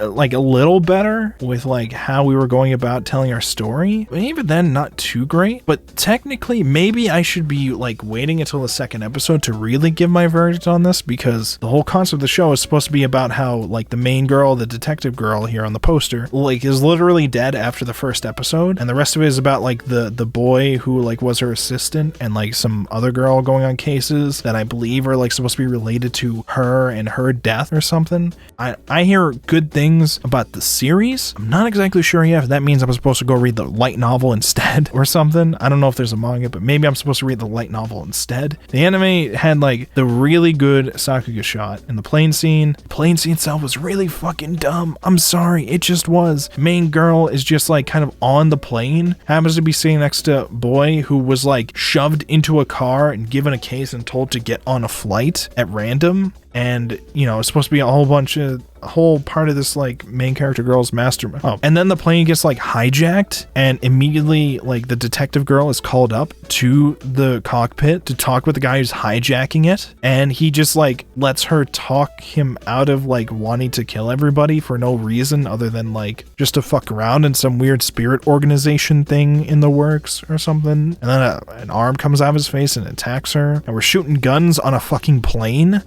like a little better with like how we were going about telling our story, but even then not too great. But technically maybe I should be like waiting until the second episode to really give my verdict on this, because the whole concept of the show is supposed to be about how like the main girl, the detective girl here on the poster, like is literally dead after the first episode, and the rest of it is about like the boy who like was her assistant and like some other girl going on cases that I believe are like supposed to be related to her and her death or something. I hear good things about the series. I'm not exactly sure yet if that means I'm supposed to go read the light novel instead or something. I don't know if there's a manga, but maybe I'm supposed to read the light novel instead. The anime had like the really good Sakuga shot in the plane scene. The plane scene itself was really fucking dumb. I'm sorry, it just was. Main girl is just like kind of on the plane, happens to be sitting next to boy who was like shoved into a car and given a case and told to get on a flight at random. And, you know, it's supposed to be a whole part of this like main character girl's mastermind. Oh, and then the plane gets like hijacked, and immediately like the detective girl is called up to the cockpit to talk with the guy who's hijacking it, and he just like lets her talk him out of like wanting to kill everybody for no reason other than like just to fuck around in some weird spirit organization thing in the works or something. And then an arm comes out of his face and attacks her, and we're shooting guns on a fucking plane.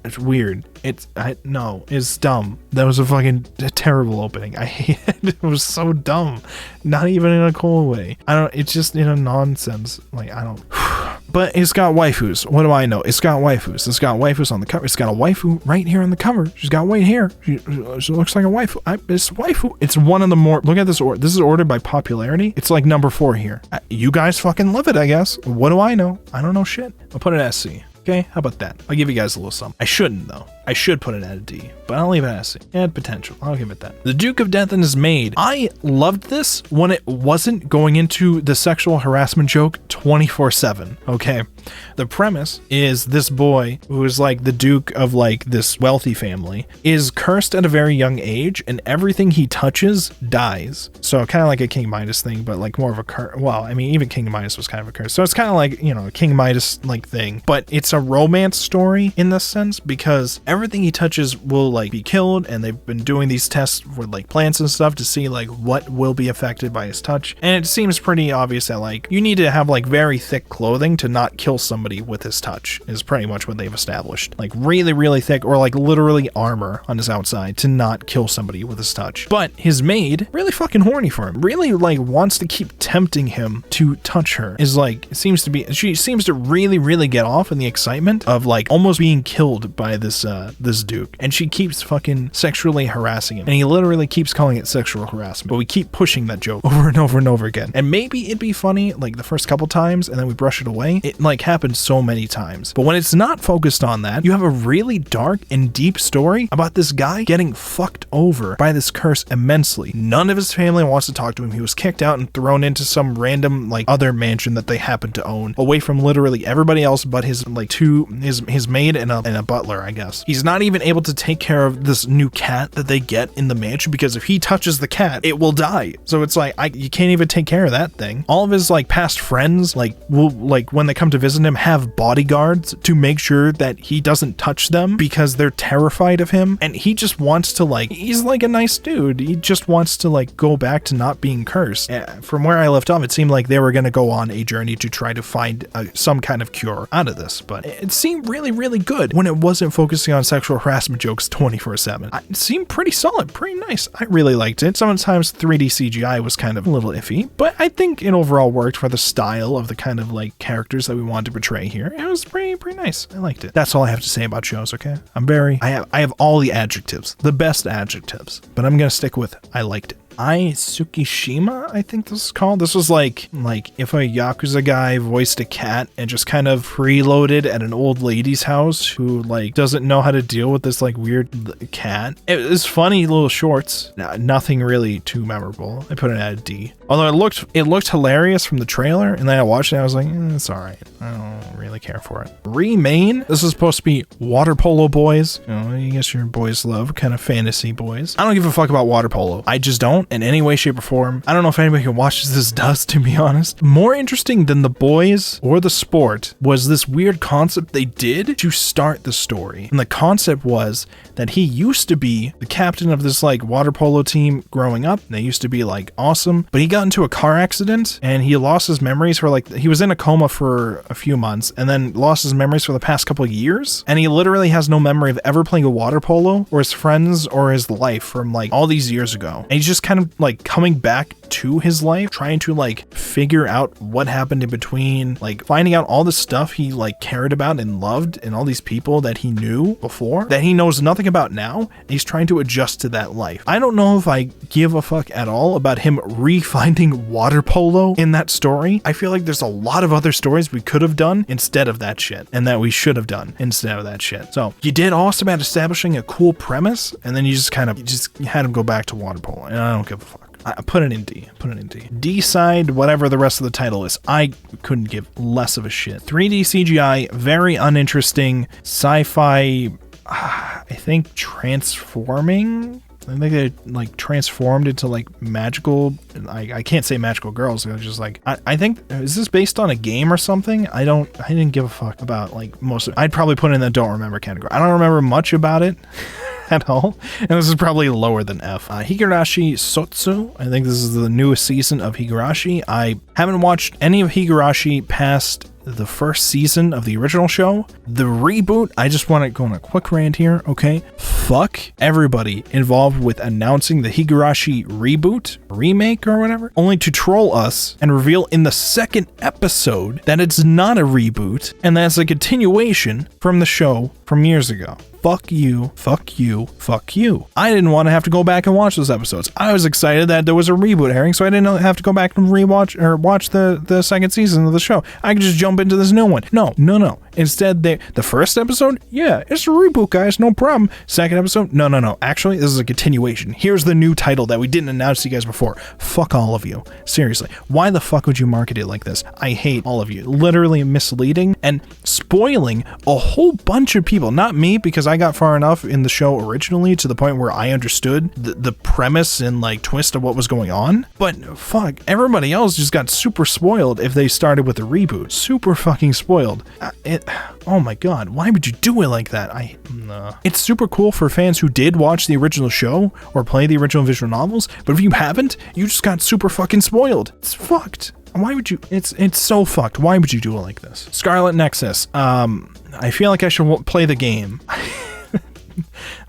It's weird. It's dumb. That was a fucking terrible opening. I hate it. It was so dumb. Not even in a cool way. It's just in a nonsense. Like, I don't. But it's got waifus. What do I know? It's got waifus. It's got waifus on the cover. It's got a waifu right here on the cover. She's got white hair. She looks like a waifu. It's waifu. It's one of the more. Look at this order. This is ordered by popularity. It's like number 4 here. You guys fucking love it, I guess. What do I know? I don't know shit. I'll put it at C. Okay, how about that? I'll give you guys a little something. I shouldn't, though. I should put it at a D, but I'll leave it at a C. It had potential. I'll give it that. The Duke of Death and His Maid. I loved this when it wasn't going into the sexual harassment joke 24/7, okay? The premise is this boy, who is like the duke of like this wealthy family, is cursed at a very young age, and everything he touches dies. So kind of like a King Midas thing, but like more of a curse. Well, I mean, even King Midas was kind of a curse. So it's kind of like, you know, a King Midas like thing, but it's a romance story in this sense, because everything he touches will like be killed, and they've been doing these tests with like plants and stuff to see like what will be affected by his touch. And it seems pretty obvious that like you need to have like very thick clothing to not kill somebody with his touch, is pretty much what they've established. Like really, really thick, or like literally armor on his outside to not kill somebody with his touch. But his maid, really fucking horny for him, really like wants to keep tempting him to touch her. Is like, she seems to really, really get off in the excitement of like almost being killed by this duke, and she keeps fucking sexually harassing him, and he literally keeps calling it sexual harassment, but we keep pushing that joke over and over and over again. And maybe it'd be funny like the first couple times and then we brush it away. It like happens so many times. But when it's not focused on that, you have a really dark and deep story about this guy getting fucked over by this curse immensely. None of his family wants to talk to him. He was kicked out and thrown into some random like other mansion that they happen to own, away from literally everybody else but his like his maid and a butler, I guess. He's not even able to take care of this new cat that they get in the mansion, because if he touches the cat, it will die. So it's like you can't even take care of that thing. All of his like past friends will when they come to visit him have bodyguards to make sure that he doesn't touch them because they're terrified of him, and he just wants to he's like a nice dude. He just wants to go back to not being cursed. From where I left off, it seemed like they were going to go on a journey to try to find some kind of cure out of this, but it seemed really, really good when it wasn't focusing on sexual harassment jokes 24/7. It seemed pretty solid, pretty nice. I really liked it. Sometimes 3D CGI was kind of a little iffy, but I think it overall worked for the style of the kind of characters that we wanted to portray here. It was pretty nice. I liked it. That's all I have to say about shows, okay? I have all the adjectives, the best adjectives, but I'm gonna stick with I liked it. Tsukishima, I think this is called. This was like if a Yakuza guy voiced a cat and just kind of freeloaded at an old lady's house who doesn't know how to deal with this weird cat. It was funny little shorts. Nothing really too memorable. I put it at a D. Although it looked hilarious from the trailer, and then I watched it and I was like, it's alright. I don't really care for it. Remain. This is supposed to be water polo boys. I guess your boys love kind of fantasy boys. I don't give a fuck about water polo. I just don't. In any way, shape, or form. I don't know if anybody who watches this does, to be honest. More interesting than the boys or the sport was this weird concept they did to start the story. And the concept was that he used to be the captain of this water polo team growing up. They used to be awesome, but he got into a car accident and he lost his memories for he was in a coma for a few months and then lost his memories for the past couple of years. And he literally has no memory of ever playing a water polo or his friends or his life from all these years ago. And he's just kind of coming back to his life, trying to figure out what happened in between, finding out all the stuff he cared about and loved and all these people that he knew before that he knows nothing about now. And he's trying to adjust to that life. I don't know if I give a fuck at all about him re-finding water polo in that story. I feel like there's a lot of other stories we could have done instead of that shit, and that we should have done instead of that shit. So you did awesome at establishing a cool premise, and then you just had him go back to water polo, and I don't give a fuck. I put it in D. D-side, whatever the rest of the title is. I couldn't give less of a shit. 3D CGI, very uninteresting. Sci-fi, I think transforming? I think they transformed into magical. I can't say magical girls. It was just I think, is this based on a game or something? I didn't give a fuck about most of it. I'd probably put it in the don't remember category. I don't remember much about it at all, and this is probably lower than F. Higurashi Sotsu. I think this is the newest season of Higurashi. I haven't watched any of Higurashi past the first season of the original show. The reboot, I just want to go on a quick rant here, okay? Fuck everybody involved with announcing the Higurashi reboot, remake, or whatever, only to troll us and reveal in the second episode that it's not a reboot and that's a continuation from the show from years ago. Fuck you, fuck you, fuck you. I didn't want to have to go back and watch those episodes. I was excited that there was a reboot airing, so I didn't have to go back and watch the second season of the show. I could just jump into this new one. No. Instead, the first episode, yeah, it's a reboot, guys, no problem. Second episode, no. Actually, this is a continuation. Here's the new title that we didn't announce to you guys before. Fuck all of you. Seriously, why the fuck would you market it like this? I hate all of you. Literally misleading and spoiling a whole bunch of people. Not me, because I got far enough in the show originally to the point where I understood the premise and twist of what was going on. But fuck, everybody else just got super spoiled if they started with a reboot. Super fucking spoiled. Oh my god, why would you do it like that? It's super cool for fans who did watch the original show or play the original visual novels, but if you haven't, you just got super fucking spoiled. It's fucked. Why would you? It's so fucked. Why would you do it like this? Scarlet Nexus. I feel like I should play the game.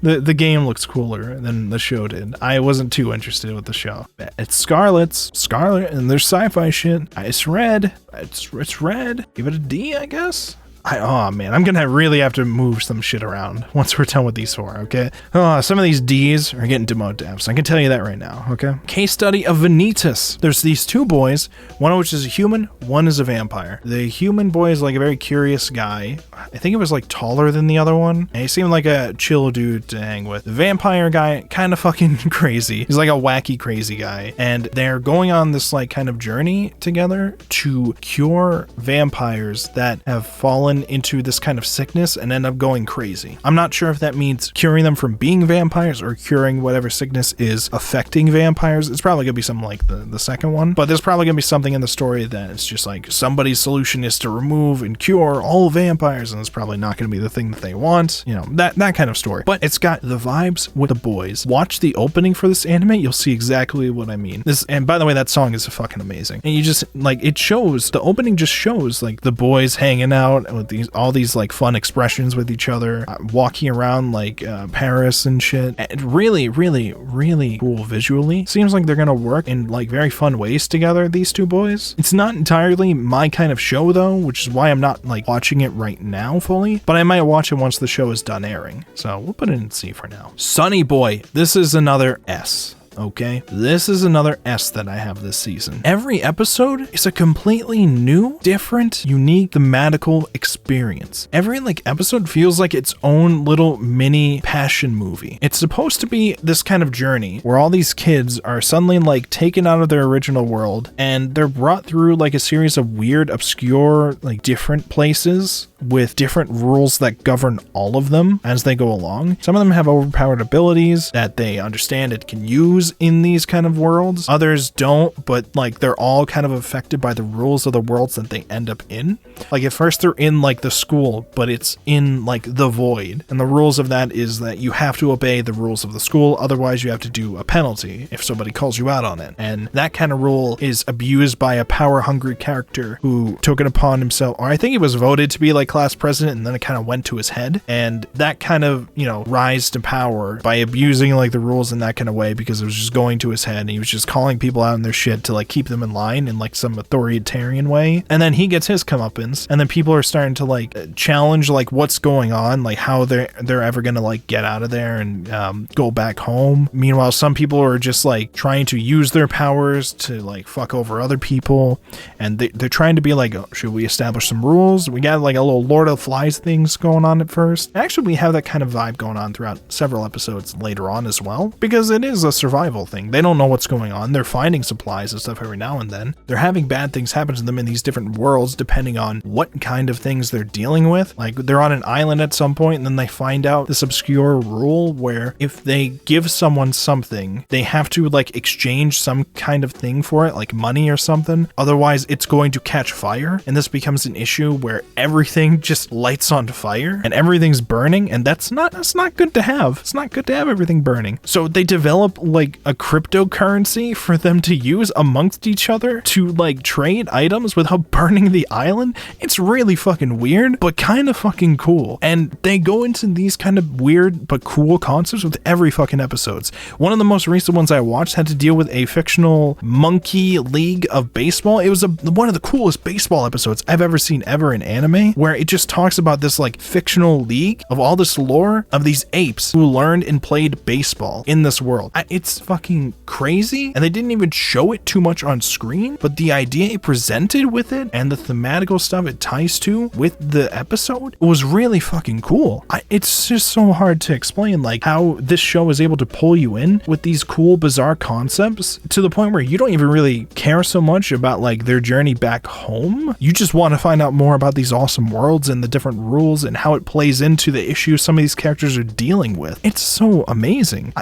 The game looks cooler than the show did. I wasn't too interested with the show. It's Scarlet, and there's sci-fi shit. It's red. It's red. Give it a D, I guess. Oh man, I'm gonna really have to move some shit around once we're done with these 4, okay? Some of these D's are getting demoted, so I can tell you that right now, okay? Case study of Vanitas. There's these 2 boys, one of which is a human, one is a vampire. The human boy is like a very curious guy. I think it was like taller than the other one, and he seemed like a chill dude to hang with. The vampire guy, kind of fucking crazy. He's like a wacky crazy guy, and they're going on this like kind of journey together to cure vampires that have fallen into this kind of sickness and end up going crazy. I'm not sure if that means curing them from being vampires or curing whatever sickness is affecting vampires. It's probably gonna be something like the second one, but there's probably gonna be something in the story that it's just like somebody's solution is to remove and cure all vampires, and it's probably not gonna be the thing that they want, you know, that kind of story. But it's got the vibes with the boys. Watch the opening for this anime, you'll see exactly what I mean. And by the way, that song is fucking amazing. And you just like, it shows, the opening just shows like the boys hanging out with all these like fun expressions with each other, walking around like Paris and shit. And really, really, really cool visually. Seems like they're gonna work in like very fun ways together, these 2 boys. It's not entirely my kind of show though, which is why I'm not like watching it right now fully, but I might watch it once the show is done airing. So we'll put it in C for now. Sonny Boy, this is another S. Okay, this is another S that I have this season. Every episode is a completely new, different, unique, thematical experience. Every like episode feels like its own little mini passion movie. It's supposed to be this kind of journey where all these kids are suddenly like taken out of their original world and they're brought through like a series of weird, obscure, like different places with different rules that govern all of them as they go along. Some of them have overpowered abilities that they understand and can use in these kind of worlds. Others don't, but like they're all kind of affected by the rules of the worlds that they end up in. Like at first they're in like the school, but it's in like the void. And the rules of that is that you have to obey the rules of the school, otherwise you have to do a penalty if somebody calls you out on it. And that kind of rule is abused by a power-hungry character who took it upon himself, or I think he was voted to be like class president, and then it kind of went to his head. And that kind of, you know, rise to power by abusing like the rules in that kind of way, because it was just going to his head and he was just calling people out on their shit to like keep them in line in like some authoritarian way. And then he gets his comeuppance, and then people are starting to like challenge like what's going on, like how they're ever gonna like get out of there and go back home. Meanwhile, some people are just like trying to use their powers to like fuck over other people, and they're trying to be like, oh, should we establish some rules? We got like a little Lord of the Flies things going on at first. Actually, we have that kind of vibe going on throughout several episodes later on as well, because it is a survival thing. They don't know what's going on. They're finding supplies and stuff every now and then. They're having bad things happen to them in these different worlds depending on what kind of things they're dealing with. Like they're on an island at some point and then they find out this obscure rule where if they give someone something, they have to like exchange some kind of thing for it, like money or something. Otherwise it's going to catch fire, and this becomes an issue where everything just lights on fire and everything's burning, and that's not good to have. It's not good to have everything burning. So they develop like a cryptocurrency for them to use amongst each other to like trade items without burning the island. It's really fucking weird, but kind of fucking cool. And they go into these kind of weird but cool concepts with every fucking episodes. One of the most recent ones I watched had to deal with a fictional monkey league of baseball. It was one of the coolest baseball episodes I've ever seen ever in anime, where it just talks about this like fictional league of all this lore of these apes who learned and played baseball in this world. It's fucking crazy, and they didn't even show it too much on screen, but the idea it presented with it and the thematical stuff it ties to with the episode was really fucking cool. It's just so hard to explain like how this show is able to pull you in with these cool bizarre concepts to the point where you don't even really care so much about like their journey back home. You just want to find out more about these awesome worlds and the different rules and how it plays into the issues some of these characters are dealing with. It's so amazing.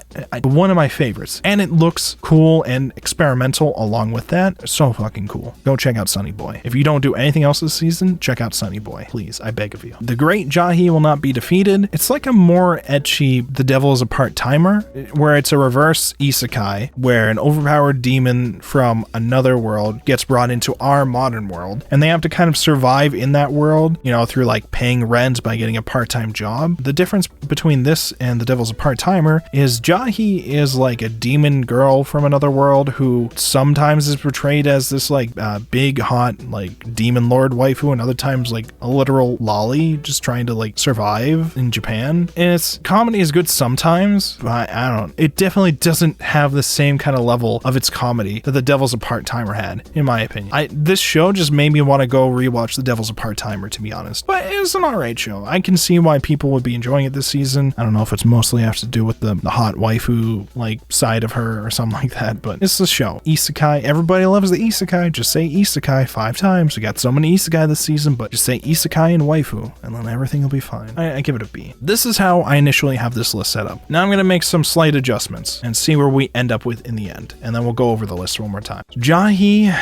One of my favorites, and it looks cool and experimental along with that. So fucking cool. Go check out Sonny Boy. If you don't do anything else this season, check out Sonny Boy, please. I beg of you. The great Jahy will not be defeated. It's like a more ecchi The Devil is a Part-Timer, where it's a reverse isekai, where an overpowered demon from another world gets brought into our modern world, and they have to kind of survive in that world, you know, through like paying rent by getting a part-time job. The difference between this and The Devil's a Part-Timer is Jahy is like a demon girl from another world who sometimes is portrayed as this like big hot like demon lord waifu, and other times like a literal lolly just trying to like survive in Japan. And its comedy is good sometimes, but I don't know. It definitely doesn't have the same kind of level of its comedy that The Devil's a Part-Timer had, in my opinion. This show just made me want to go rewatch The Devil's a Part-Timer, to be honest. But it's an alright show. I can see why people would be enjoying it this season. I don't know if it's mostly has to do with the hot waifu like side of her or something like that, but it's the show. Isekai, everybody loves the isekai. Just say isekai 5 times. We got so many isekai this season, but just say isekai and waifu, and then everything will be fine. I give it a B. This is how I initially have this list set up. Now I'm going to make some slight adjustments and see where we end up with in the end, and then we'll go over the list one more time. Jahy,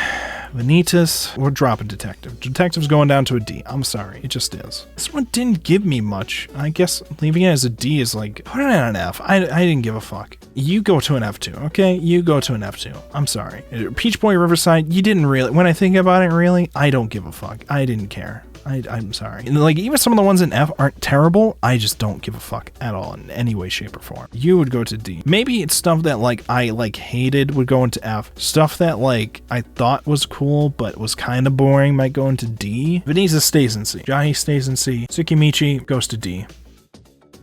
Vanitas, we're dropping Detective. Detective's going down to a D. I'm sorry, it just is. This one didn't give me much. I guess leaving it as a D is like, put it on an F. I didn't give a fuck. You go to an F2, okay? You go to an F2. I'm sorry. Peach Boy Riverside, you didn't really, when I think about it really, I don't give a fuck. I didn't care. I'm sorry. And like, even some of the ones in F aren't terrible. I just don't give a fuck at all in any way, shape, or form. You would go to D. Maybe it's stuff that like I like hated would go into F. Stuff that like I thought was cool but was kind of boring might go into D. Villainess stays in C. Jahy stays in C. TSUKIMICHI goes to D.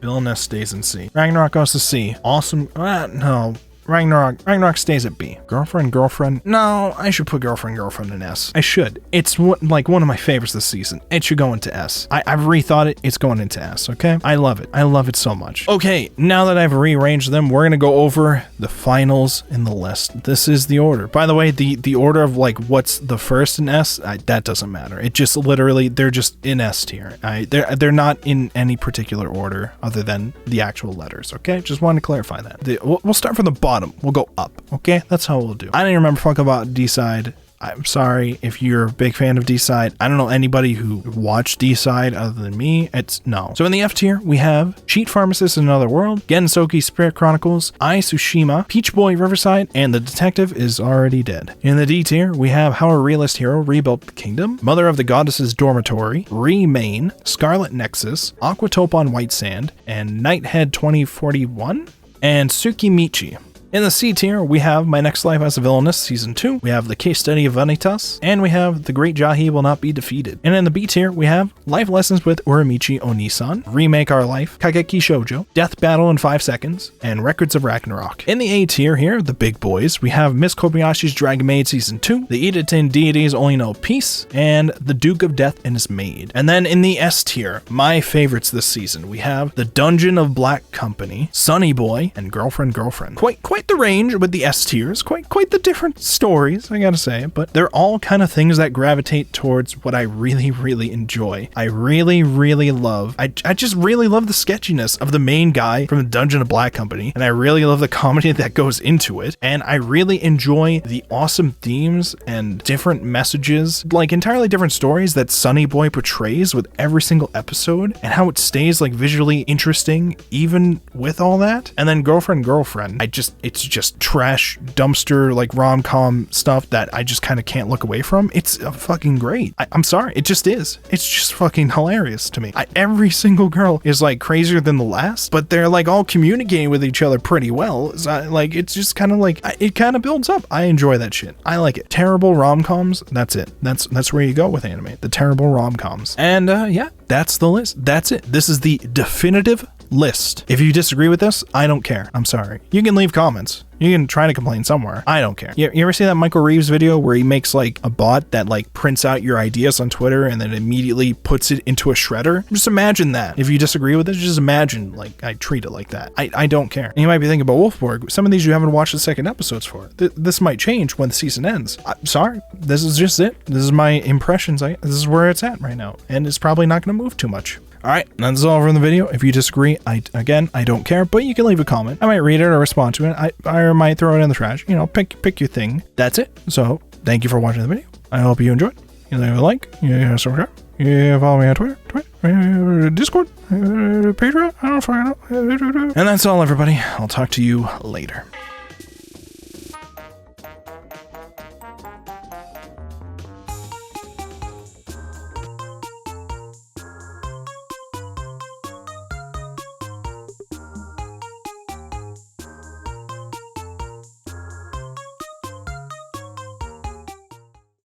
Villainess stays in C. Ragnarok goes to C. Awesome. No. Ragnarok stays at B. Girlfriend. No, I should put girlfriend in S. I should. It's like one of my favorites this season. It should go into S. I've rethought it. It's going into S, okay? I love it. I love it so much. Okay, now that I've rearranged them, we're gonna go over the finals in the list. This is the order. By the way, the order of like what's the first in S, that doesn't matter. It just literally, they're just in S tier. They're not in any particular order other than the actual letters, okay? Just wanted to clarify that. We'll start from the bottom. We'll go up, okay? That's how we'll do. I didn't remember fuck about D-Side. I'm sorry if you're a big fan of D-Side. I don't know anybody who watched D-Side other than me. It's no. So in the F tier, we have Cheat Pharmacist in Another World, Gensouki Spirit Chronicles, I Tsushima, Peach Boy Riverside, and The Detective is Already Dead. In the D tier, we have How a Realist Hero Rebuilt the Kingdom, Mother of the Goddesses Dormitory, Remake, Scarlet Nexus, Aquatopon White Sand, and Nighthead 2041, and TSUKIMICHI. In the C tier, we have My Next Life as a Villainess Season 2, we have The Case Study of Vanitas, and we have The Great Jahy Will Not Be Defeated. And in the B tier, we have Life Lessons with Uramichi Onii-san, Remake Our Life, Kageki Shoujo, Death Battle in 5 Seconds, and Records of Ragnarok. In the A tier here, the big boys, we have Miss Kobayashi's Dragon Maid Season 2, The Idaten Deities Only Know Peace, and The Duke of Death and His Maid. And then in the S tier, my favorites this season, we have The Dungeon of Black Company, Sonny Boy, and Girlfriend. Quite the range with the S tiers, quite the different stories, I gotta say, but they're all kind of things that gravitate towards what I really enjoy. I really love, I just really love the sketchiness of the main guy from the Dungeon of Black Company, and I really love the comedy that goes into it, and I really enjoy the awesome themes and different messages, like entirely different stories that Sonny Boy portrays with every single episode, and how it stays like visually interesting even with all that. And then Girlfriend, it's just trash dumpster like rom-com stuff that I just kind of can't look away from. It's fucking great. I'm sorry, it just is. It's just fucking hilarious to me. Every single girl is like crazier than the last, but they're like all communicating with each other pretty well. So, like, it's just kind of like, it kind of builds up. I enjoy that shit. I like it. Terrible rom-coms, that's it. That's where you go with anime. The terrible rom-coms. And yeah, that's the list. That's it. This is the definitive list. If you disagree with this, I don't care. I'm sorry. You can leave comments. You can try to complain somewhere. I don't care. You ever see that Michael Reeves video where he makes like a bot that like prints out your ideas on Twitter and then immediately puts it into a shredder? Just imagine that. If you disagree with it, just imagine like I treat it like that. I don't care. And you might be thinking about Wolfborg. Some of these you haven't watched the second episodes for. This might change when the season ends. I'm sorry. This is just it. This is my impressions. This is where it's at right now. And it's probably not going to move too much. Alright, that's all for the video. If you disagree, I don't care, but you can leave a comment. I might read it or respond to it. I might throw it in the trash. You know, pick your thing. That's it. So, thank you for watching the video. I hope you enjoyed. You leave a like, you subscribe, you follow me on Twitter, Discord, Patreon, I don't fucking know. And that's all, everybody. I'll talk to you later.